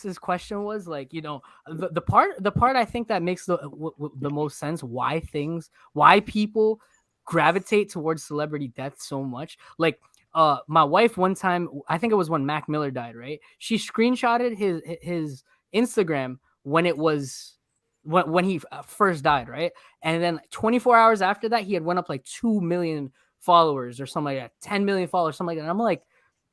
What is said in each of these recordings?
his question was like, the part I think that makes the most sense, why people gravitate towards celebrity death so much. Like, my wife one time, I think it was when Mac Miller died, right? She screenshotted his Instagram when it was when he first died, right? And then 24 hours after that, he had went up like 2 million followers or something like that, 10 million followers, something like that. And I'm like,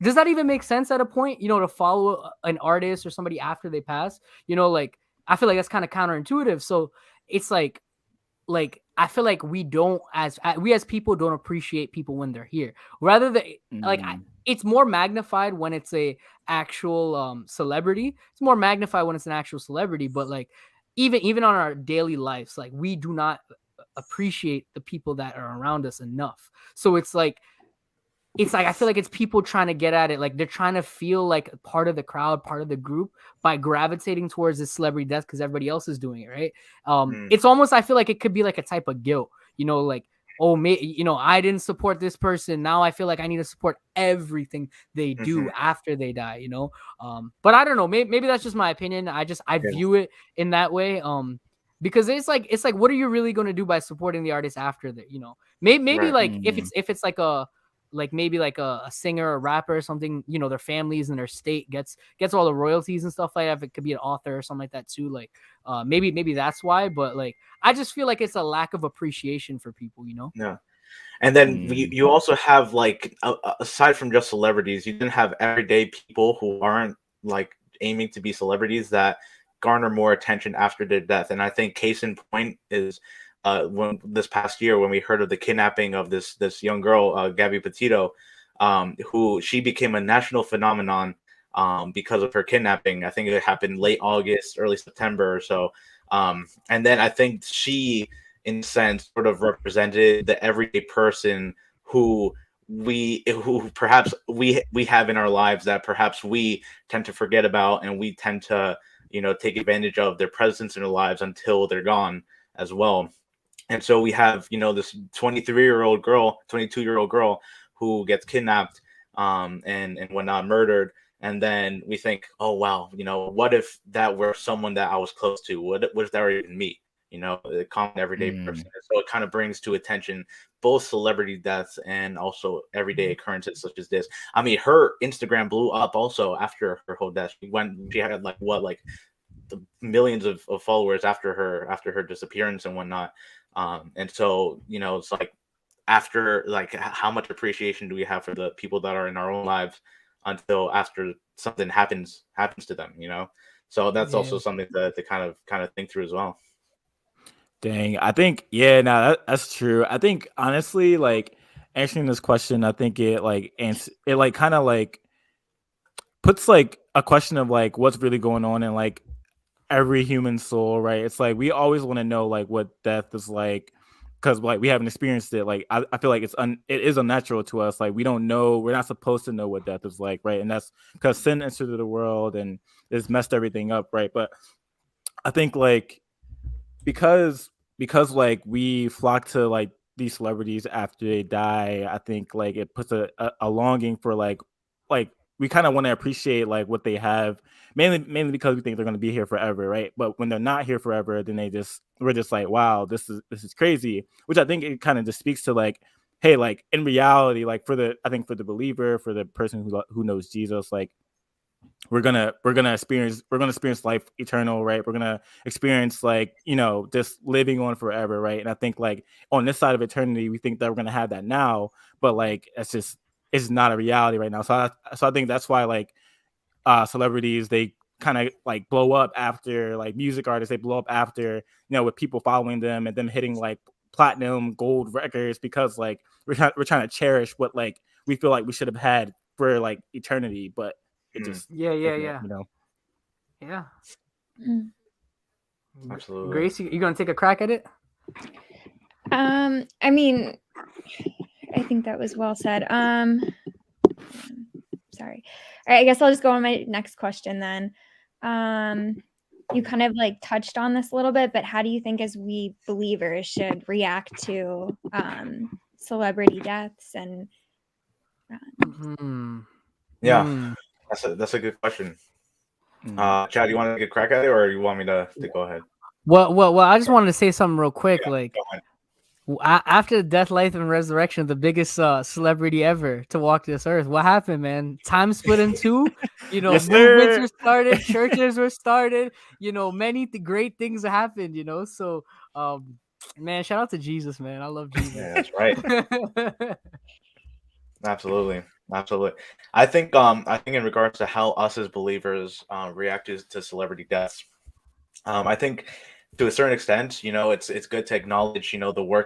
does that even make sense at a point, to follow an artist or somebody after they pass? Like, I feel like that's kind of counterintuitive. So it's like I feel like we as people don't appreciate people when they're here. Rather than it's more magnified when it's a actual celebrity. It's more magnified when it's an actual celebrity, but like even on our daily lives, like we do not appreciate the people that are around us enough. So it's like I feel like it's people trying to get at it. Like they're trying to feel like part of the crowd, part of the group by gravitating towards this celebrity death because everybody else is doing it, right? It's almost, I feel like it could be like a type of guilt, like, oh, I didn't support this person. Now I feel like I need to support everything they do after they die, But I don't know. Maybe that's just my opinion. I view it in that way. Because it's like, what are you really going to do by supporting the artist after that? Maybe Right. like if it's like maybe like a singer or rapper or something, their families and their state gets all the royalties and stuff like that. If it could be an author or something like that too, like maybe that's why. But like I just feel like it's a lack of appreciation for people. Yeah. And then you also have like aside from just celebrities, you then have everyday people who aren't like aiming to be celebrities that garner more attention after their death. And I think case in point is when this past year when we heard of the kidnapping of this young girl, Gabby Petito, who she became a national phenomenon because of her kidnapping. I think it happened late August, early September or so. And then I think she in a sense sort of represented the everyday person who perhaps we have in our lives that perhaps we tend to forget about, and we tend to take advantage of their presence in our lives until they're gone as well. And so we have this 23-year-old girl, 22-year-old girl who gets kidnapped and whatnot, murdered. And then we think, oh wow, what if that were someone that I was close to? What if that were even me? A common everyday person. And so it kind of brings to attention both celebrity deaths and also everyday occurrences such as this. I mean, her Instagram blew up also after her whole death. She had like the millions of followers after her disappearance and whatnot. And so it's like after, like, how much appreciation do we have for the people that are in our own lives until after something happens to them, so that's also Yeah. something to kind of think through as well. Dang, I think that's true. I think honestly, like answering this question, I think it like kind of like puts like a question of like what's really going on in like every human soul, right? It's like we always want to know like what death is like because like we haven't experienced it. Like I feel like it is unnatural to us. Like we don't know, we're not supposed to know what death is like, right? And that's because sin entered the world and it's messed everything up, right? But I think like because like we flock to like these celebrities after they die, I think like it puts a longing for like we kind of want to appreciate like what they have, mainly because we think they're going to be here forever, right? But when they're not here forever, then we're just like, wow, this is crazy, which I think it kind of just speaks to like, hey, like in reality, like I think for the believer, for the person who knows Jesus, like we're gonna experience life eternal, right? We're gonna experience like just living on forever, right? And I think like on this side of eternity we think that we're gonna have that now, but like it's not a reality right now. So I think that's why like celebrities, they kind of like blow up after, like music artists, they blow up after with people following them and them hitting like platinum gold records, because like we're trying to cherish what like we feel like we should have had for like eternity, but it just Yeah, yeah, isn't, yeah, yeah. Mm. Absolutely. Grace, you gonna take a crack at it? I mean, I think that was well said. Sorry. All right, I guess I'll just go on my next question then. You kind of like touched on this a little bit, but how do you think as we believers should react to celebrity deaths and Yeah, that's a good question. Chad, you want to take a crack at it, or you want me to go ahead? Well, I just wanted to say something real quick. Yeah, Like go ahead. after the death, life, and resurrection, the biggest celebrity ever to walk this earth. What happened, man? Time split in two. You know, Yes, movements sir. were started, churches were started. You know, many great things happened. You know, so man, shout out to Jesus, man. I love Jesus. Yeah, that's right. Absolutely. I think in regards to how us as believers react to celebrity deaths, I think to a certain extent, you know, it's good to acknowledge, you know, the work